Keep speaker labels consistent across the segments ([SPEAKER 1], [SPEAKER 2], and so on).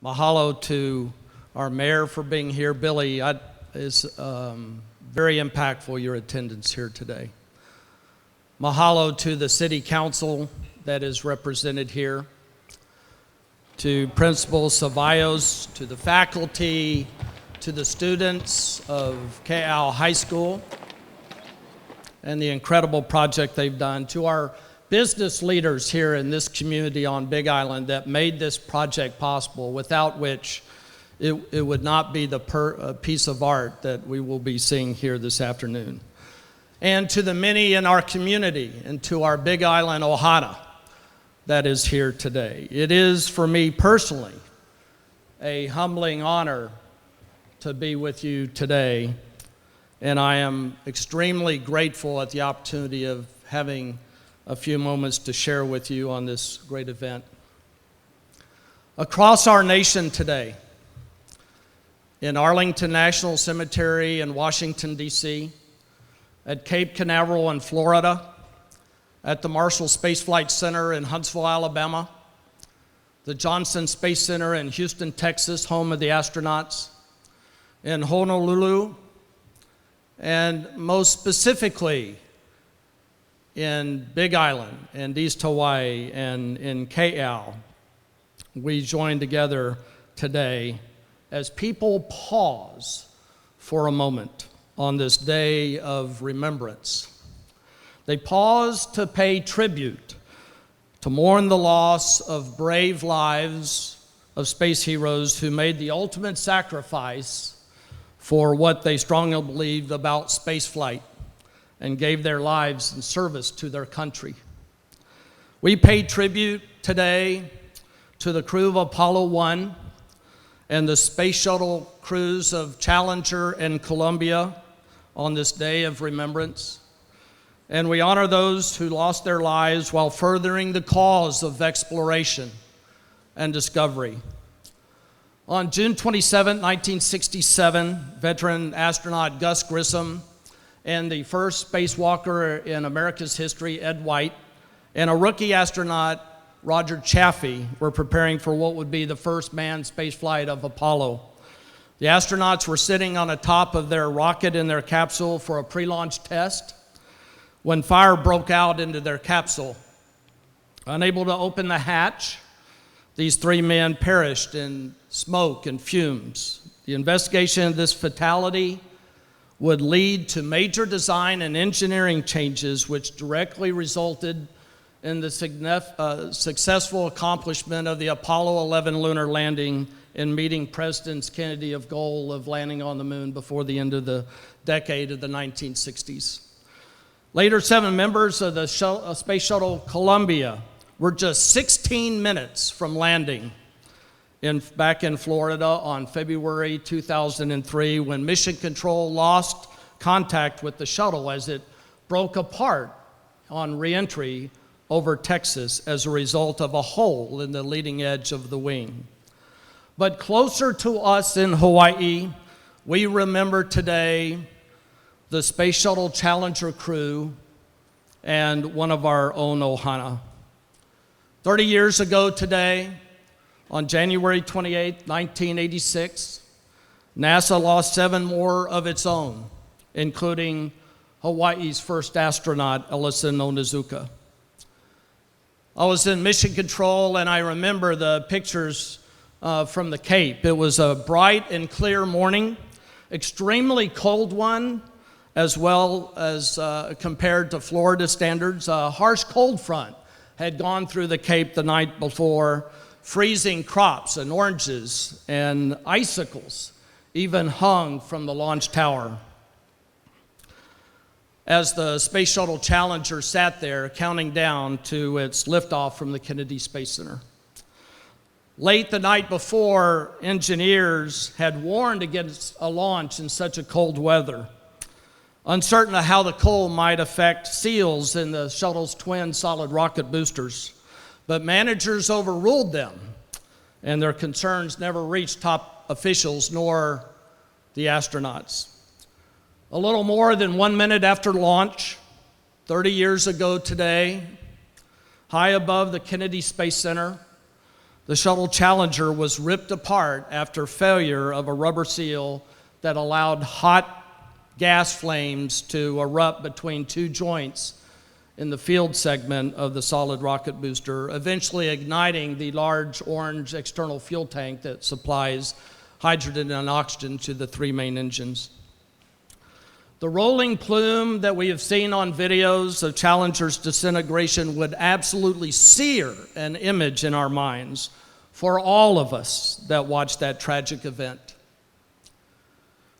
[SPEAKER 1] Mahalo to our mayor for being here. Billy, it's very impactful, your attendance here today. Mahalo to the city council that is represented here, to Principal Ceballos, to the faculty, to the students of KL High School, and the incredible project they've done, to our business leaders here in this community on Big Island that made this project possible, without which it would not be the piece of art that we will be seeing here this afternoon. And to the many in our community and to our Big Island Ohana that is here today. It is, for me personally, a humbling honor to be with you today, and I am extremely grateful at the opportunity of having a few moments to share with you on this great event. Across our nation today, in Arlington National Cemetery in Washington, D.C., at Cape Canaveral in Florida, at the Marshall Space Flight Center in Huntsville, Alabama, the Johnson Space Center in Houston, Texas, home of the astronauts, in Honolulu, and most specifically in Big Island and East Hawaii and in KL, we join together today as people pause for a moment on this day of remembrance. They pause to pay tribute, to mourn the loss of brave lives of space heroes who made the ultimate sacrifice for what they strongly believed about space flight and gave their lives in service to their country. We pay tribute today to the crew of Apollo 1 and the space shuttle crews of Challenger and Columbia on this day of remembrance. And we honor those who lost their lives while furthering the cause of exploration and discovery. On June 27, 1967, veteran astronaut Gus Grissom and the first spacewalker in America's history, Ed White, and a rookie astronaut, Roger Chaffee, were preparing for what would be the first manned spaceflight of Apollo. The astronauts were sitting on the top of their rocket in their capsule for a pre-launch test when fire broke out into their capsule. Unable to open the hatch, these three men perished in smoke and fumes. The investigation of this fatality would lead to major design and engineering changes which directly resulted in the successful accomplishment of the Apollo 11 lunar landing and meeting President Kennedy's goal of landing on the moon before the end of the decade of the 1960s. Later, 7 members of the Space Shuttle Columbia were just 16 minutes from landing back in Florida on February 2003 when Mission Control lost contact with the shuttle as it broke apart on re-entry over Texas as a result of a hole in the leading edge of the wing. But closer to us in Hawaii, we remember today the Space Shuttle Challenger crew and one of our own Ohana. 30 years ago today, on January 28, 1986, NASA lost 7 more of its own, including Hawaii's first astronaut, Elison Onizuka. I was in Mission Control, and I remember the pictures from the Cape. It was a bright and clear morning, extremely cold one, as well as compared to Florida standards. A harsh cold front had gone through the Cape the night before, freezing crops and oranges and icicles even hung from the launch tower. As the Space Shuttle Challenger sat there counting down to its liftoff from the Kennedy Space Center. Late the night before, engineers had warned against a launch in such a cold weather, uncertain of how the cold might affect seals in the shuttle's twin solid rocket boosters. But managers overruled them, and their concerns never reached top officials nor the astronauts. A little more than 1 minute after launch, 30 years ago today, high above the Kennedy Space Center, The shuttle Challenger was ripped apart after failure of a rubber seal that allowed hot gas flames to erupt between two joints in the field segment of the solid rocket booster, eventually igniting the large orange external fuel tank that supplies hydrogen and oxygen to the three main engines. The rolling plume that we have seen on videos of Challenger's disintegration would absolutely sear an image in our minds for all of us that watched that tragic event.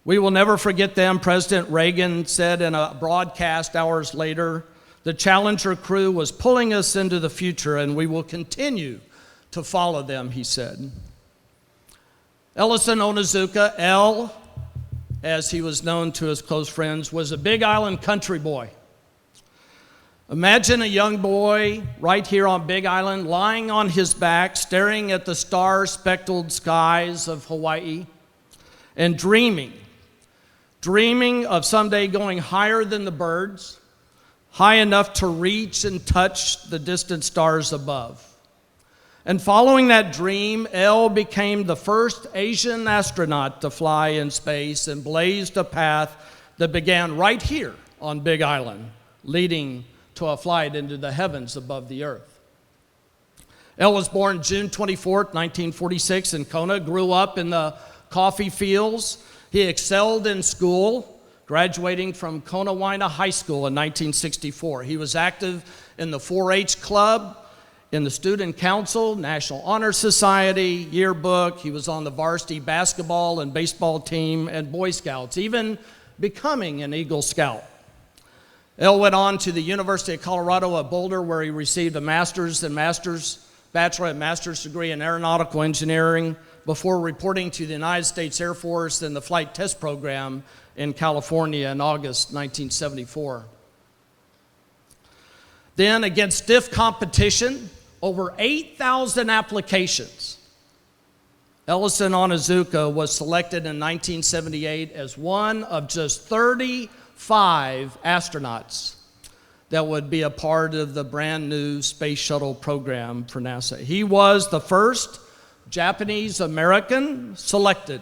[SPEAKER 1] We will never forget them. President Reagan said in a broadcast hours later, "The Challenger crew was pulling us into the future, and we will continue to follow them," he said. Elison Onizuka, El, as he was known to his close friends, was a Big Island country boy. Imagine a young boy right here on Big Island lying on his back, staring at the star-speckled skies of Hawaii and dreaming of someday going higher than the birds, high enough to reach and touch the distant stars above. And following that dream, El became the first Asian astronaut to fly in space and blazed a path that began right here on Big Island, leading to a flight into the heavens above the earth. El was born June 24th, 1946 in Kona, grew up in the coffee fields. He excelled in school, graduating from Konawaina High School in 1964. He was active in the 4-H club, in the Student Council, National Honor Society, yearbook. He was on the varsity basketball and baseball team and Boy Scouts, even becoming an Eagle Scout. El went on to the University of Colorado at Boulder, where he received a bachelor and master's degree in aeronautical engineering before reporting to the United States Air Force in the flight test program in California in August 1974. Then, against stiff competition, over 8,000 applications, Elison Onizuka was selected in 1978 as one of just 35 astronauts that would be a part of the brand new space shuttle program for NASA. He was the first Japanese American selected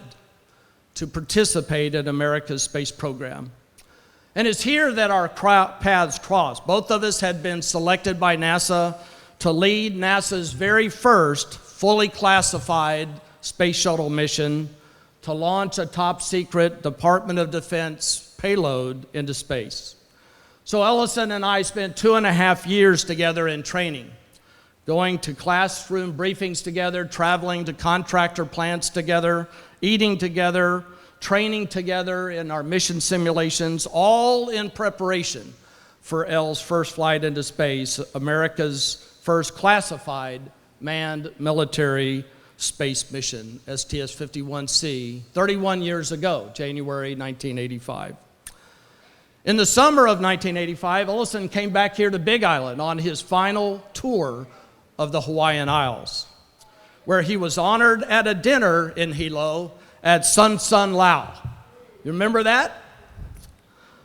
[SPEAKER 1] to participate in America's space program. And it's here that our paths crossed. Both of us had been selected by NASA to lead NASA's very first fully classified space shuttle mission to launch a top secret Department of Defense payload into space. So Elison and I spent 2.5 years together in training, going to classroom briefings together, traveling to contractor plants together, eating together, training together in our mission simulations, all in preparation for El's first flight into space, America's first classified manned military space mission, STS-51C, 31 years ago, January 1985. In the summer of 1985, Elison came back here to Big Island on his final tour of the Hawaiian Isles, where he was honored at a dinner in Hilo at Sun Sun Lau. You remember that?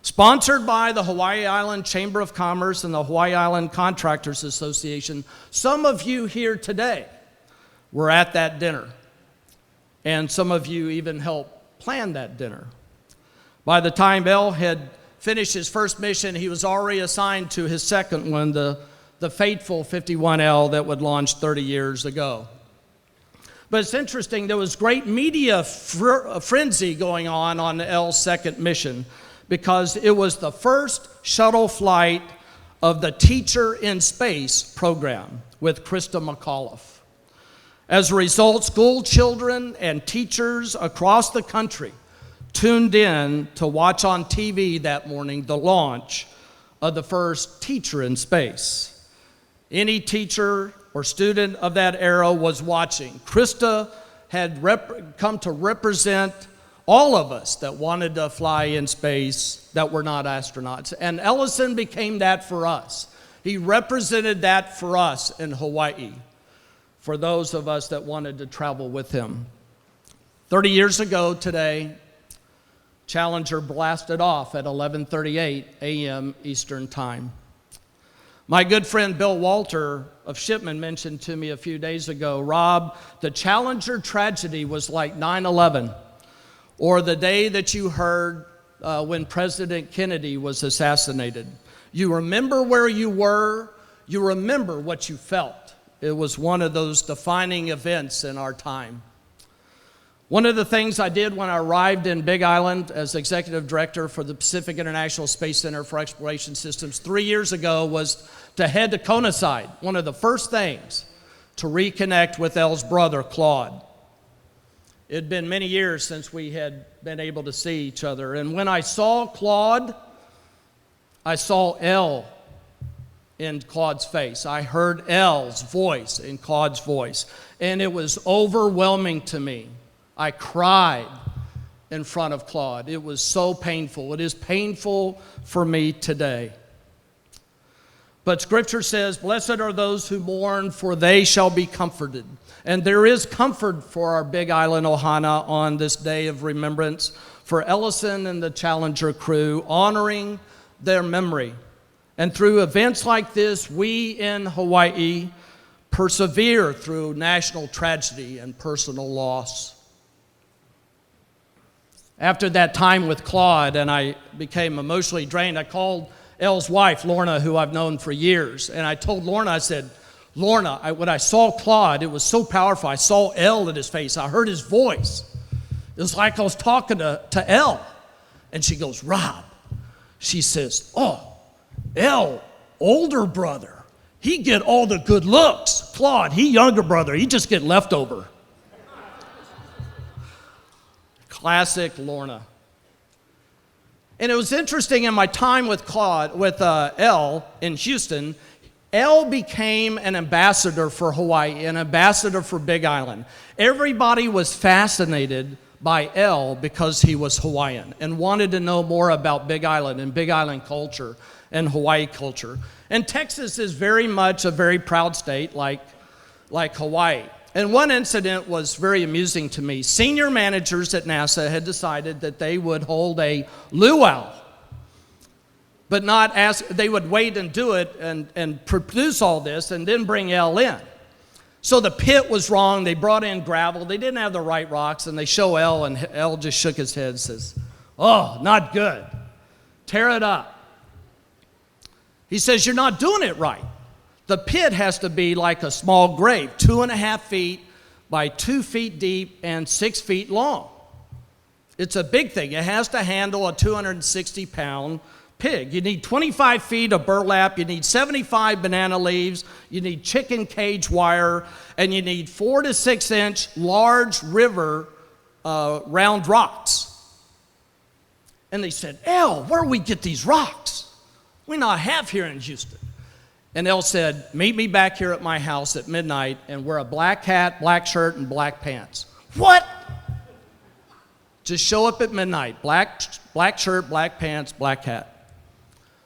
[SPEAKER 1] Sponsored by the Hawaii Island Chamber of Commerce and the Hawaii Island Contractors Association. Some of you here today were at that dinner, and some of you even helped plan that dinner. By the time El had finished his first mission, he was already assigned to his second one, the fateful 51L that would launch 30 years ago. But it's interesting, there was great media frenzy going on El's second mission, because it was the first shuttle flight of the Teacher in Space program with Krista McAuliffe. As a result, school children and teachers across the country tuned in to watch on TV that morning the launch of the first Teacher in Space. Any teacher or student of that era was watching. Krista had come to represent all of us that wanted to fly in space that were not astronauts. And Elison became that for us. He represented that for us in Hawaii, for those of us that wanted to travel with him. 30 years ago today, Challenger blasted off at 11:38 a.m. Eastern Time. My good friend Bill Walter of Shipman mentioned to me a few days ago, Rob, the Challenger tragedy was like 9/11, or the day that you heard when President Kennedy was assassinated. You remember where you were, you remember what you felt. It was one of those defining events in our time. One of the things I did when I arrived in Big Island as executive director for the Pacific International Space Center for Exploration Systems 3 years ago was to head to Conaside, one of the first things, to reconnect with Elle's brother, Claude. It had been many years since we had been able to see each other. And when I saw Claude, I saw Elle in Claude's face. I heard Elle's voice in Claude's voice. And it was overwhelming to me. I cried in front of Claude. It was so painful. It is painful for me today. But Scripture says, "Blessed are those who mourn, for they shall be comforted." And there is comfort for our Big Island Ohana on this day of remembrance for Elison and the Challenger crew, honoring their memory. And through events like this, we in Hawaii persevere through national tragedy and personal loss. After that time with Claude and I became emotionally drained, I called Elle's wife, Lorna, who I've known for years. And I told Lorna, I said, Lorna, when I saw Claude, it was so powerful. I saw Elle in his face. I heard his voice. It was like I was talking to Elle. And she goes, Rob, she says, oh, Elle, older brother, he get all the good looks. Claude, he younger brother, he just get leftover. Classic Lorna. And it was interesting in my time with Elle in Houston, Elle became an ambassador for Hawaii, an ambassador for Big Island. Everybody was fascinated by Elle because he was Hawaiian and wanted to know more about Big Island and Big Island culture and Hawaii culture. And Texas is very much a very proud state like Hawaii. And one incident was very amusing to me. Senior managers at NASA had decided that they would hold a luau, but not ask, they would wait and do it and produce all this and then bring Elle in. So the pit was wrong. They brought in gravel. They didn't have the right rocks, and they show Elle, and Elle just shook his head and says, oh, not good. Tear it up. He says, you're not doing it right. The pit has to be like a small grave, 2.5 feet by 2 feet deep and 6 feet long. It's a big thing. It has to handle a 260-pound pig. You need 25 feet of burlap. You need 75 banana leaves. You need chicken cage wire. And you need 4 to 6 inch large river round rocks. And they said, Elle, where do we get these rocks? We not have here in Houston. And Elle said, meet me back here at my house at midnight and wear a black hat, black shirt, and black pants. What? Just show up at midnight, black shirt, black pants, black hat.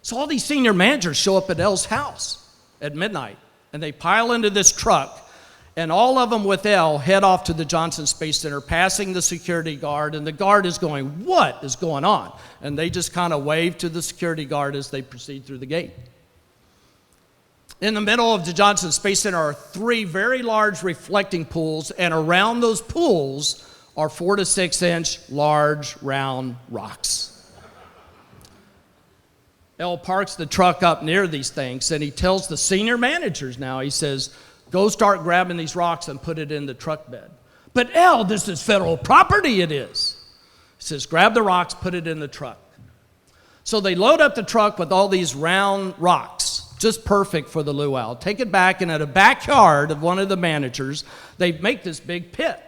[SPEAKER 1] So all these senior managers show up at Elle's house at midnight, and they pile into this truck, and all of them with Elle head off to the Johnson Space Center, passing the security guard, and the guard is going, what is going on? And they just kind of wave to the security guard as they proceed through the gate. In the middle of the Johnson Space Center are 3 very large reflecting pools, and around those pools are 4 to 6 inch large round rocks. Elle parks the truck up near these things, and he tells the senior managers now, he says, go start grabbing these rocks and put it in the truck bed. But Elle, this is federal property, it is. He says, grab the rocks, put it in the truck. So they load up the truck with all these round rocks, just perfect for the luau. Take it back, and at a backyard of one of the managers, they make this big pit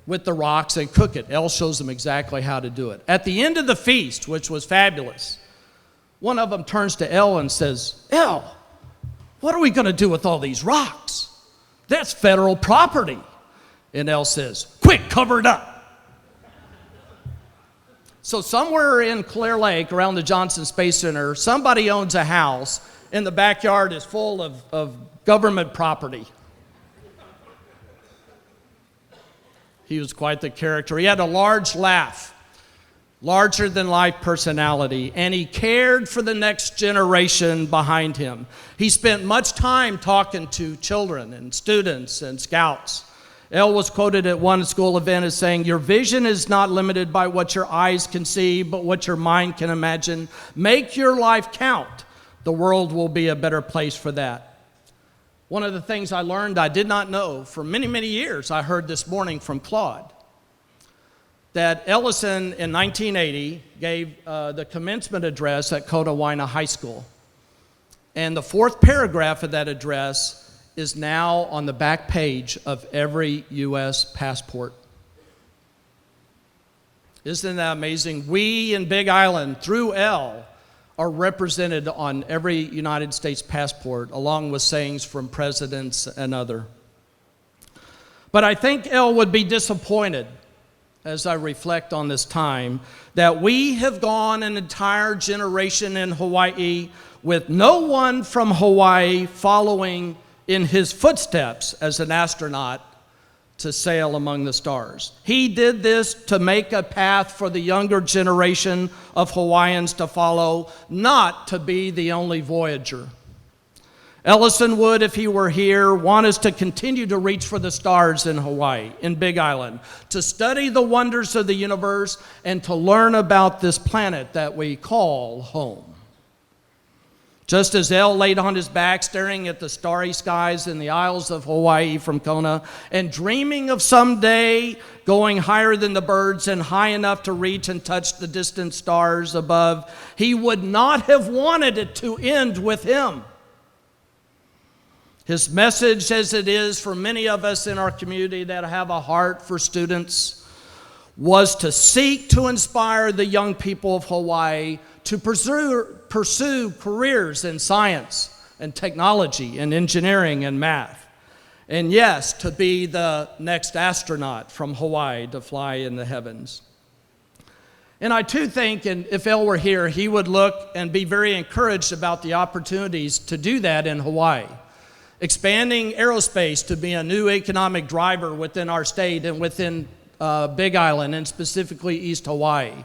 [SPEAKER 1] with the rocks and cook it. Elle shows them exactly how to do it. At the end of the feast, which was fabulous, one of them turns to Elle and says, Elle, what are we going to do with all these rocks? That's federal property. And Elle says, quick, cover it up. So somewhere in Clear Lake, around the Johnson Space Center, somebody owns a house, and the backyard is full of government property. He was quite the character. He had a large laugh larger-than-life personality, and he cared for the next generation behind him. He spent much time talking to children and students and scouts. El was quoted at one school event as saying, "Your vision is not limited by what your eyes can see, but what your mind can imagine. Make your life count. The world will be a better place for that." One of the things I learned I did not know for many, many years, I heard this morning from Claude, that Elison in 1980 gave the commencement address at Cotahuina High School. And the fourth paragraph of that address is now on the back page of every U.S. passport. Isn't that amazing? We in Big Island, through El, are represented on every United States passport, along with sayings from presidents and other. But I think El would be disappointed, as I reflect on this time, that we have gone an entire generation in Hawaii with no one from Hawaii following in his footsteps as an astronaut to sail among the stars. He did this to make a path for the younger generation of Hawaiians to follow, not to be the only voyager. Elison would, if he were here, want us to continue to reach for the stars in Hawaii, in Big Island, to study the wonders of the universe and to learn about this planet that we call home. Just as El laid on his back staring at the starry skies in the Isles of Hawaii from Kona and dreaming of someday going higher than the birds and high enough to reach and touch the distant stars above, he would not have wanted it to end with him. His message, as it is for many of us in our community that have a heart for students, was to seek to inspire the young people of Hawaii to pursue careers in science and technology and engineering and math. And yes, to be the next astronaut from Hawaii to fly in the heavens. And I too think, and if El were here, he would look and be very encouraged about the opportunities to do that in Hawaii. Expanding aerospace to be a new economic driver within our state and within Big Island, and specifically East Hawaii,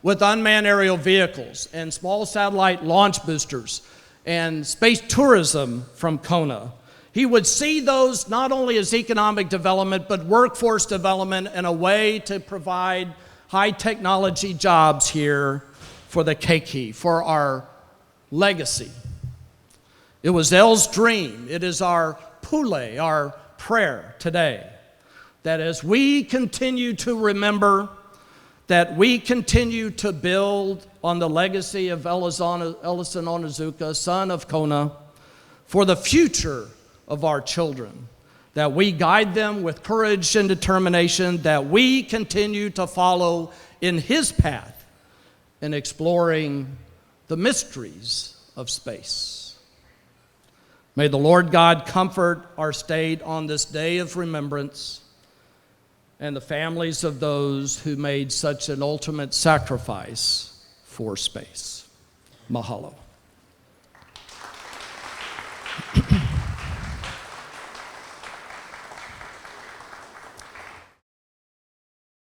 [SPEAKER 1] with unmanned aerial vehicles and small satellite launch boosters and space tourism from Kona. He would see those not only as economic development, but workforce development and a way to provide high technology jobs here for the keiki, for our legacy. It was El's dream. It is our pule, our prayer today, that as we continue to remember, that we continue to build on the legacy of Elison Onizuka, son of Kona, for the future of our children, that we guide them with courage and determination, that we continue to follow in his path in exploring the mysteries of space. May the Lord God comfort our state on this day of remembrance and the families of those who made such an ultimate sacrifice for space. Mahalo.